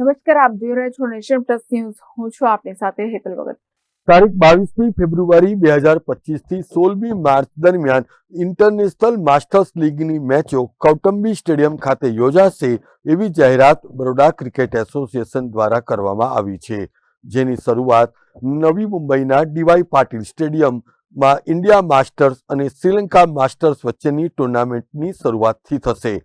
નમસ્કાર, આપ જોઈ રહ્યા છો નેશન પ્લસ ન્યૂઝ. હું છું આપની સાથે હેતલ ભગત. તારીખ 22મી ફેબ્રુઆરી 2025 થી 16મી માર્ચ દરમિયાન ઇન્ટરનેશનલ માસ્ટર્સ લીગની મેચો કૌટુંબી સ્ટેડિયમ ખાતે યોજાશે એવી જાહેરાત બરોડા ક્રિકેટ એસોસિએશન દ્વારા કરવામાં આવી છે, જેની શરૂઆત નવી મુંબઈના ડીવાય પાટીલ સ્ટેડિયમમાં ઇન્ડિયા માસ્ટર્સ અને શ્રીલંકા માસ્ટર્સ વચ્ચેની ટુર્નામેન્ટની શરૂઆતથી થશે.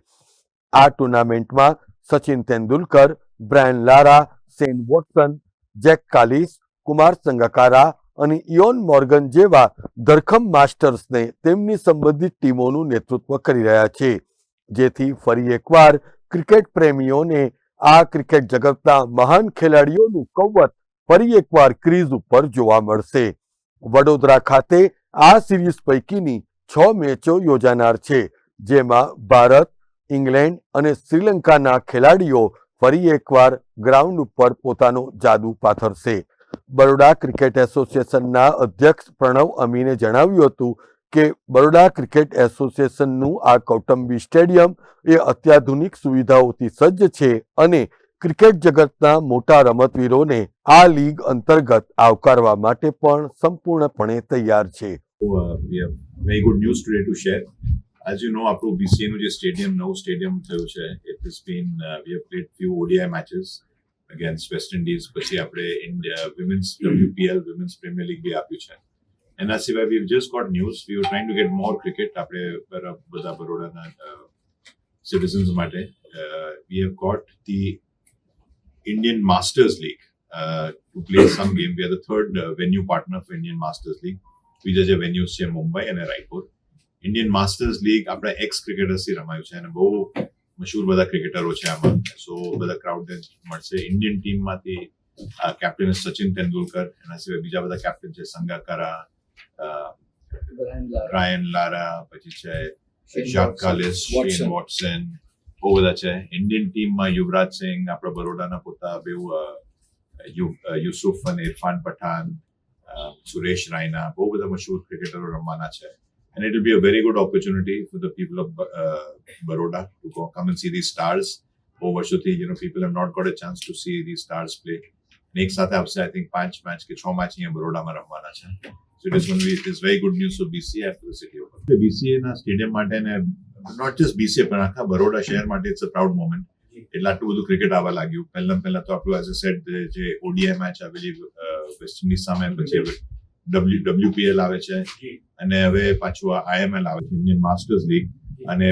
આ ટુર્નામેન્ટમાં Sachin Tendulkar, Brian Lara, Shane Watson, Jacques Kallis, Kumar Sangakkara અને ઇયોન મોર્ગન જેવા ધરખમ માસ્ટર્સને તેમની સંબંધિત ટીમોનું નેતૃત્વ કરી રહ્યા છે, જેથી ફરી એકવાર ક્રિકેટ પ્રેમીઓને આ ક્રિકેટ જગતના મહાન ખેલાડીઓનું કૌવત ફરી એકવાર ક્રીઝ ઉપર જોવા મળશે. વડોદરા ખાતે આ સિરીઝ પૈકીની 6 મેચો યોજાનાર છે, જેમાં ભારત, ઇંગ્લેન્ડ અને શ્રીલંકાના ખેલાડીઓ ફરી એકવાર ગ્રાઉન્ડ ઉપર પોતાનો જાદુ પાથરશે. બરોડા ક્રિકેટ એસોસિએશનના અધ્યક્ષ પ્રણવ અમીને જણાવ્યું હતું કે બરોડા ક્રિકેટ એસોસિએશનનું આ કૌટુંબી સ્ટેડિયમ એ અત્યાધુનિક સુવિધાઓથી સજ્જ છે અને ક્રિકેટ જગતના મોટા રમતવીરોને આ લીગ અંતર્ગત આવકારવા માટે પણ સંપૂર્ણપણે તૈયાર છે. We have very good news today to share. As you know, આપણું BCA નું જે સ્ટેડિયમ નવું સ્ટેડિયમ થયું છે, it has been we have played few ODI matches against West Indies. પછી આપણે India women's WPL women's premier league બી આપ્યું છે. એના સિવાય we've just got news. We were trying to get more cricket. આપણે બધા બરોડાના citizens માટે we have got the Indian Masters League to play some game. We are the third venue partner for Indian Masters League. બીજા જે venues છે મુંબઈ અને Raipur. Indian masters league આપણા x ક્રિકેટર્સથી રમાયું છે અને બહુ મશહૂર બધા ક્રિકેટરો છે આમાં, સો બધા ક્રાઉડને મળશે. ઇન્ડિયન ટીમમાંથી કેપ્ટન સચિન તેંડુલકર, એના સિવાય બીજા બધા કેપ્ટન છે સંગાકારા, બ્રાયન લારા, પછી છે જેક કાલિસ, શેન વોટસન, બહુ બધા છે. ઇન્ડિયન ટીમમાં યુવરાજ સિંહ, આપણા બરોડાના પોતા બેઉ યુસુફ અને ઇરફાન પઠાન, સુરેશ રાયના, બહુ બધા મશહૂર ક્રિકેટરો રમવાના છે. And it will be a very good opportunity for the people of Baroda to come and see these stars. Over વર્ષોથી, people have not got a chance to see these stars play. એક સાથે આપશે, I think 5 match કે 6 match અહીંયા બરોડામાં રમવાના છે. So it is going to be, it is very good news for BCA and for the city of Baroda. BCA ના stadium માટે ને not just BCA પણ આખા બરોડા શહેર માટે it's a proud moment. એટલે આટલું બધું ક્રિકેટ આવવા લાગ્યું. પહેલા તો આપણું as I said જે ODI મેચ આવેલી વેસ્ટ ઇન્ડિઝ સામે, પછી WPL આવે છે અને હવે પાછું IML આવે છે, ઇન્ડિયન માસ્ટર્સ લીગ. અને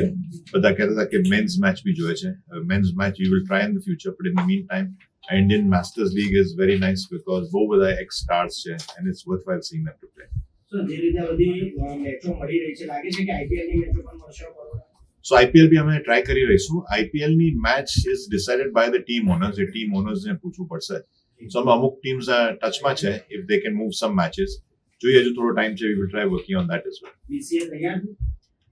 બધા કહેતા હતા કે મેન્સ મેચ બી જોઈએ છે. Men's match we will try in the future, but in the meantime Indian masters league is very nice because બહુ બધા એક્સ સ્ટાર્સ છે and it's worthwhile seeing them to play. So જે રીતે બધી મેચો મળી રહી છે, લાગે છે કે IPL ની મેચો પણ મળશે બરોબર? સો IPL બી અમે ટ્રાય કરી રહીશું. IPL ની match is decided by the team owners. એ ટીમ ઓનર્સને પૂછવું પડશે. સો અમે અમુક ટીમ્સ ટચમાં છે, if they can move some matches. જોઈએ હજુ થોડો ટાઈમ છે, we will try working on that as well. BCA તૈયાર છે?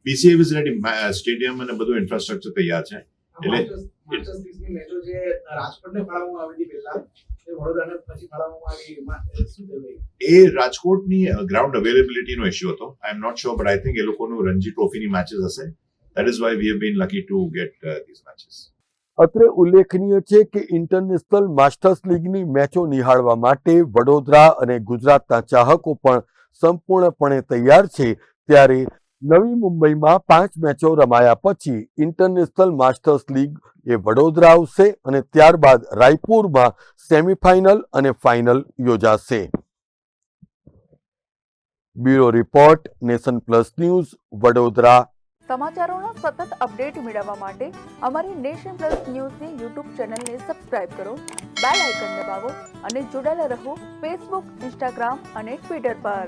BCA is ready. સ્ટેડિયમ અને બધું ઇન્ફ્રાસ્ટ્રક્ચર તૈયાર છે. એટલે માસ્ટર્સ લીગની મેચો જે રાજકોટને ફાળવવામાં આવી હતી પહેલા, એ વડોદરાને પછી ફાળવવામાં આવી, એમાં શું થયું? એ રાજકોટની ગ્રાઉન્ડ અવેલેબિલિટીનો ઇશ્યુ હતો. I am not sure, but I think એ લોકોનું રણજી ટ્રોફીની મેચેસ હશે. That is why we have been lucky to get this matches. અત્રે ઉલ્લેખનીય છે કે ઇન્ટરનેશનલ માસ્ટર્સ લીગની મેચો નિહાળવા માટે વડોદરા અને ગુજરાતના ચાહકો પણ સંપૂર્ણપણે તૈયાર છે. ત્યારે નવી મુંબઈમાં 5 મેચો રમાયા પછી ઇન્ટરનેશનલ માસ્ટર્સ લીગ એ વડોદરા આવશે અને ત્યારબાદ રાયપુરમાં સેમીફાઇનલ અને ફાઇનલ યોજાશે. Bureau report, nation plus news, Vadodara. સમાચારોના સતત અપડેટ મેળવવા માટે અમારી નેશન પ્લસ ન્યૂઝની યુટ્યુબ ચેનલને સબસ્ક્રાઇબ કરો, બેલ આઇકન દબાવો અને જોડાયેલા રહો ફેસબુક, ઇન્સ્ટાગ્રામ અને ટ્વિટર પર.